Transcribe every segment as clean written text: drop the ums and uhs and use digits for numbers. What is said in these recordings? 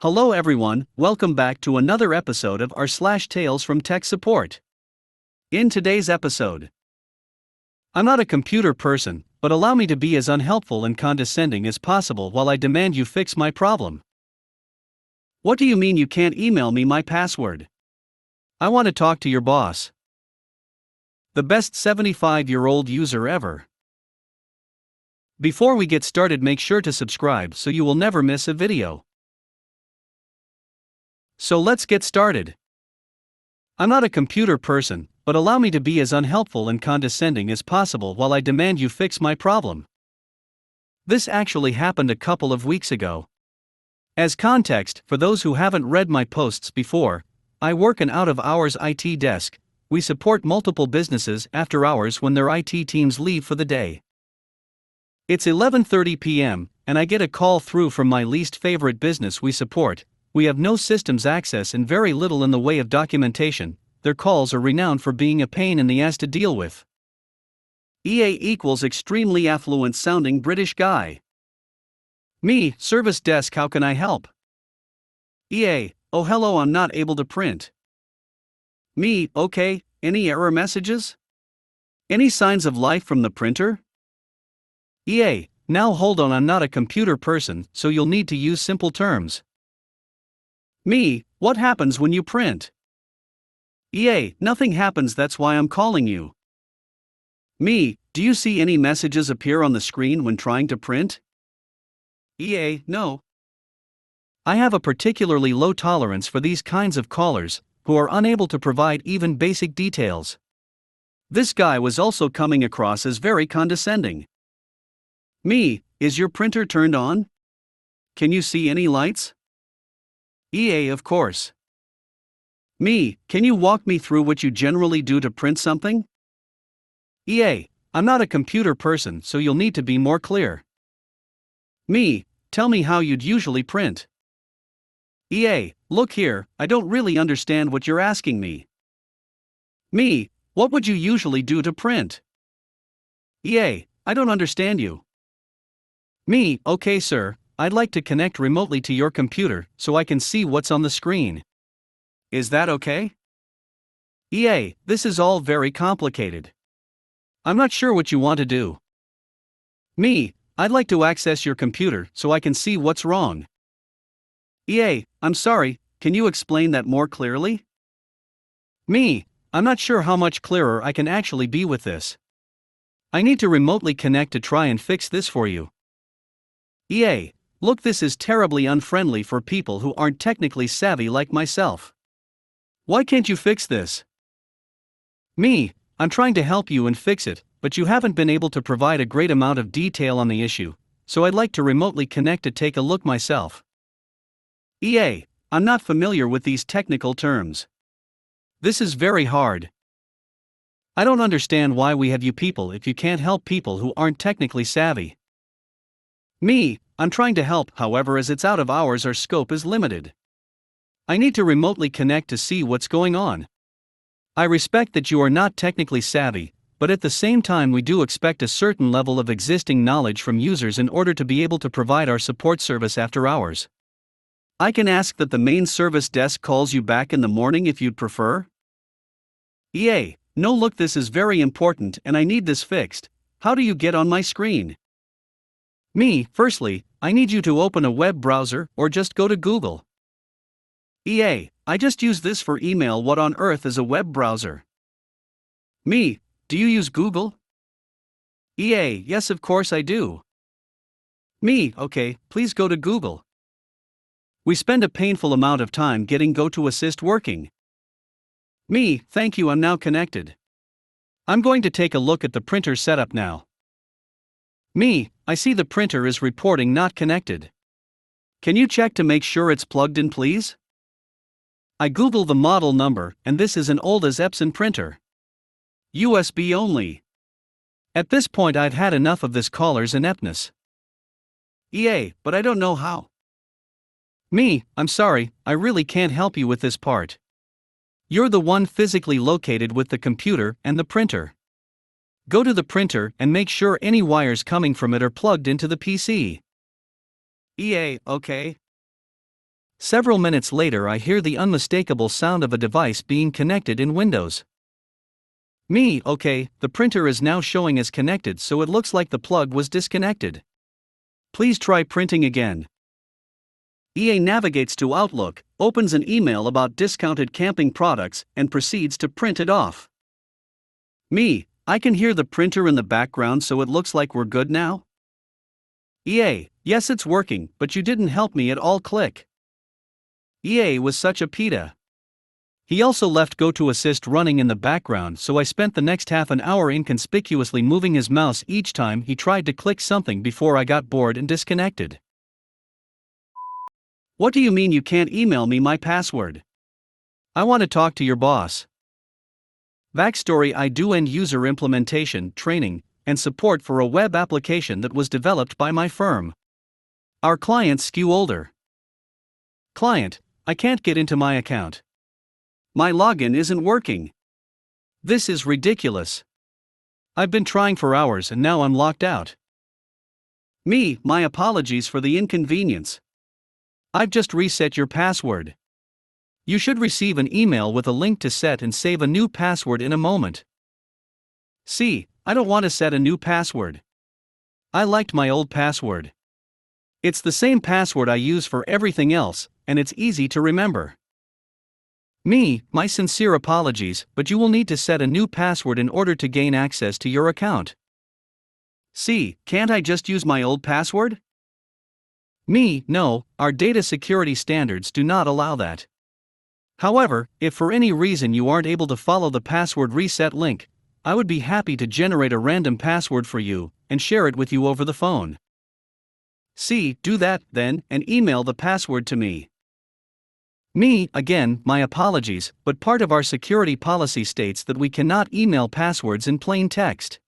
Hello everyone, welcome back to another episode of r/slash Tales from Tech Support. In today's episode, I'm not a computer person, but allow me to be as unhelpful and condescending as possible while I demand you fix my problem. What do you mean you can't email me my password? I want to talk to your boss. The best 75-year-old user ever. Before we get started, make sure to subscribe so you will never miss a video. So let's get started. I'm not a computer person, but allow me to be as unhelpful and condescending as possible while I demand you fix my problem. This actually happened a couple of weeks ago. As context, for those who haven't read my posts before, I work an out-of-hours IT desk. We support multiple businesses after hours when their IT teams leave for the day. It's 11:30 p.m., and I get a call through from my least favorite business we support. We have no systems access and very little in the way of documentation. Their calls are renowned for being a pain in the ass to deal with. EA equals extremely affluent sounding British guy. Me, service desk, how can I help? EA, oh hello, I'm not able to print. Me, okay, any error messages? Any signs of life from the printer? EA, now hold on, I'm not a computer person, so you'll need to use simple terms. Me, what happens when you print? EA, nothing happens, that's why I'm calling you. Me, do you see any messages appear on the screen when trying to print? EA, no. I have a particularly low tolerance for these kinds of callers, who are unable to provide even basic details. This guy was also coming across as very condescending. Me, is your printer turned on? Can you see any lights? EA, of course. Me, can you walk me through what you generally do to print something? EA, I'm not a computer person, so you'll need to be more clear. Me, tell me how you'd usually print. EA, look here, I don't really understand what you're asking me. Me, what would you usually do to print? EA, I don't understand you. Me, okay sir, I'd like to connect remotely to your computer so I can see what's on the screen. Is that okay? EA, this is all very complicated. I'm not sure what you want to do. Me, I'd like to access your computer so I can see what's wrong. EA, I'm sorry, can you explain that more clearly? Me, I'm not sure how much clearer I can actually be with this. I need to remotely connect to try and fix this for you. EA, look, this is terribly unfriendly for people who aren't technically savvy like myself. Why can't you fix this? Me, I'm trying to help you and fix it, but you haven't been able to provide a great amount of detail on the issue, so I'd like to remotely connect to take a look myself. EA, I'm not familiar with these technical terms. This is very hard. I don't understand why we have you people if you can't help people who aren't technically savvy. Me, I'm trying to help, however, as it's out of hours, our scope is limited. I need to remotely connect to see what's going on. I respect that you are not technically savvy, but at the same time we do expect a certain level of existing knowledge from users in order to be able to provide our support service after hours. I can ask that the main service desk calls you back in the morning if you'd prefer. EA, no, look, this is very important and I need this fixed. How do you get on my screen? Me, firstly, I need you to open a web browser or just go to Google. EA, I just use this for email. What on earth is a web browser? Me, do you use Google? EA, yes, of course I do. Me, okay, please go to Google. We spend a painful amount of time getting GoToAssist working. Me, thank you, I'm now connected. I'm going to take a look at the printer setup now. Me, I see the printer is reporting not connected. Can you check to make sure it's plugged in, please? I Google the model number, and this is an old as Epson printer. USB only. At this point I've had enough of this caller's ineptness. EA, but I don't know how. Me, I'm sorry, I really can't help you with this part. You're the one physically located with the computer and the printer. Go to the printer and make sure any wires coming from it are plugged into the PC. EA, okay. Several minutes later, I hear the unmistakable sound of a device being connected in Windows. Me, okay, the printer is now showing as connected, so it looks like the plug was disconnected. Please try printing again. EA navigates to Outlook, opens an email about discounted camping products, and proceeds to print it off. Me, I can hear the printer in the background, so it looks like we're good now? EA, yes, it's working, but you didn't help me at all. Click. EA was such a PETA. He also left Go to Assist running in the background, so I spent the next half an hour inconspicuously moving his mouse each time he tried to click something before I got bored and disconnected. What do you mean you can't email me my password? I want to talk to your boss. Backstory: I do end user implementation, training, and support for a web application that was developed by my firm. Our clients skew older. Client: I can't get into my account. My login isn't working. This is ridiculous. I've been trying for hours and now I'm locked out. Me, my apologies for the inconvenience. I've just reset your password. You should receive an email with a link to set and save a new password in a moment. See, I don't want to set a new password. I liked my old password. It's the same password I use for everything else, and it's easy to remember. Me, my sincere apologies, but you will need to set a new password in order to gain access to your account. See, can't I just use my old password? Me, no, our data security standards do not allow that. However, if for any reason you aren't able to follow the password reset link, I would be happy to generate a random password for you and share it with you over the phone. See, do that, then, and email the password to me. Me, again, my apologies, but part of our security policy states that we cannot email passwords in plain text.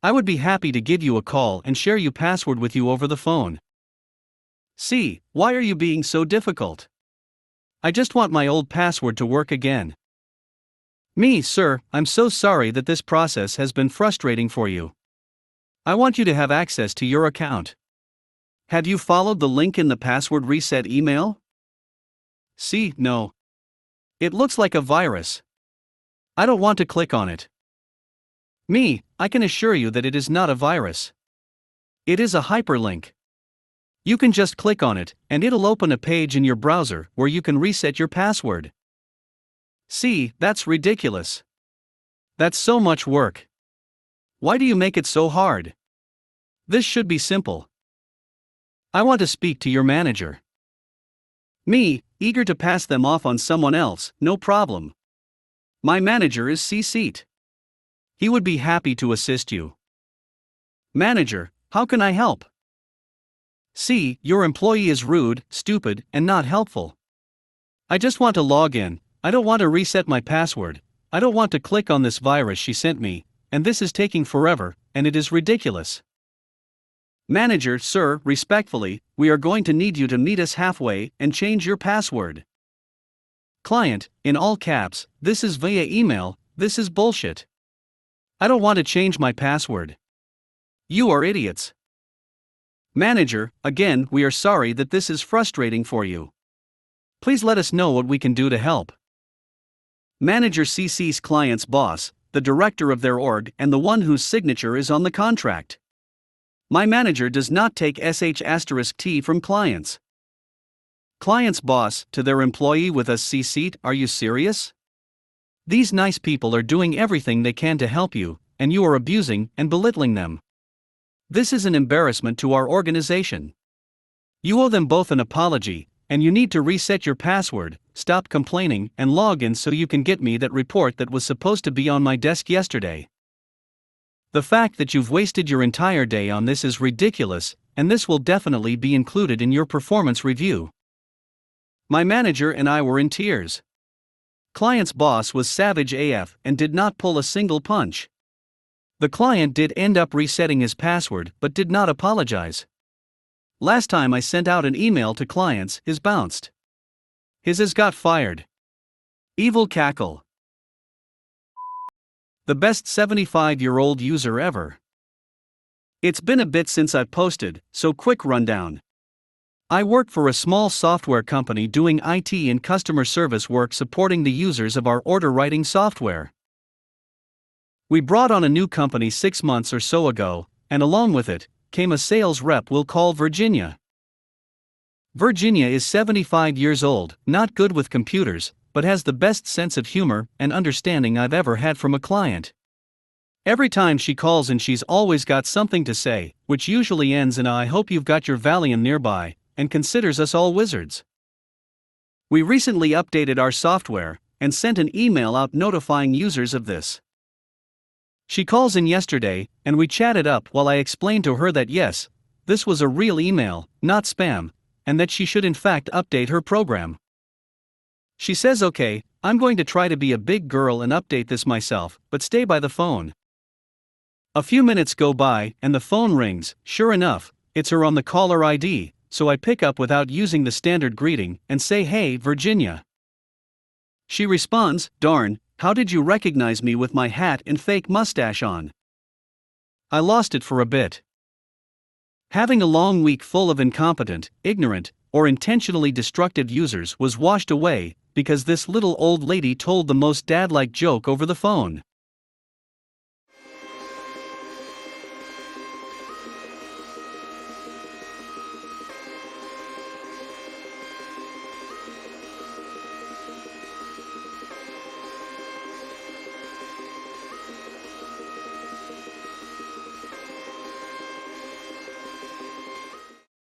I would be happy to give you a call and share your password with you over the phone. See, why are you being so difficult? I just want my old password to work again. Me, sir, I'm so sorry that this process has been frustrating for you. I want you to have access to your account. Have you followed the link in the password reset email? See, no. It looks like a virus. I don't want to click on it. Me, I can assure you that it is not a virus. It is a hyperlink. You can just click on it, and it'll open a page in your browser where you can reset your password. See, that's ridiculous. That's so much work. Why do you make it so hard? This should be simple. I want to speak to your manager. Me, eager to pass them off on someone else, no problem. My manager is CC'd. He would be happy to assist you. Manager, how can I help? See, your employee is rude, stupid, and not helpful. I just want to log in. I don't want to reset my password. I don't want to click on this virus she sent me, and this is taking forever, and it is ridiculous. Manager, sir, respectfully, we are going to need you to meet us halfway and change your password. Client, in all caps, this is via email, this is bullshit. I don't want to change my password. You are idiots. Manager, again, we are sorry that this is frustrating for you. Please let us know what we can do to help. Manager CC's client's boss, the director of their org, and the one whose signature is on the contract. My manager does not take sh*t from clients. Client's boss, to their employee with us CC'd, are you serious? These nice people are doing everything they can to help you, and you are abusing and belittling them. This is an embarrassment to our organization. You owe them both an apology, and you need to reset your password, stop complaining, and log in so you can get me that report that was supposed to be on my desk yesterday. The fact that you've wasted your entire day on this is ridiculous, and this will definitely be included in your performance review. My manager and I were in tears. Client's boss was savage AF and did not pull a single punch. The client did end up resetting his password but did not apologize. Last time I sent out an email to clients, his bounced. His has got fired. Evil cackle. The best 75-year-old user ever. It's been a bit since I've posted, so quick rundown. I work for a small software company doing IT and customer service work supporting the users of our order writing software. We brought on a new company 6 months or so ago, and along with it, came a sales rep we'll call Virginia. Virginia is 75 years old, not good with computers, but has the best sense of humor and understanding I've ever had from a client. Every time she calls and she's always got something to say, which usually ends in "I hope you've got your Valium nearby," and considers us all wizards. We recently updated our software, and sent an email out notifying users of this. She calls in yesterday, and we chatted up while I explained to her that yes, this was a real email, not spam, and that she should in fact update her program. She says okay, I'm going to try to be a big girl and update this myself, but stay by the phone. A few minutes go by, and the phone rings. Sure enough, it's her on the caller ID, so I pick up without using the standard greeting, and say, "Hey, Virginia." She responds, "Darn, how did you recognize me with my hat and fake mustache on?" I lost it for a bit. Having a long week full of incompetent, ignorant, or intentionally destructive users was washed away, because this little old lady told the most dad-like joke over the phone.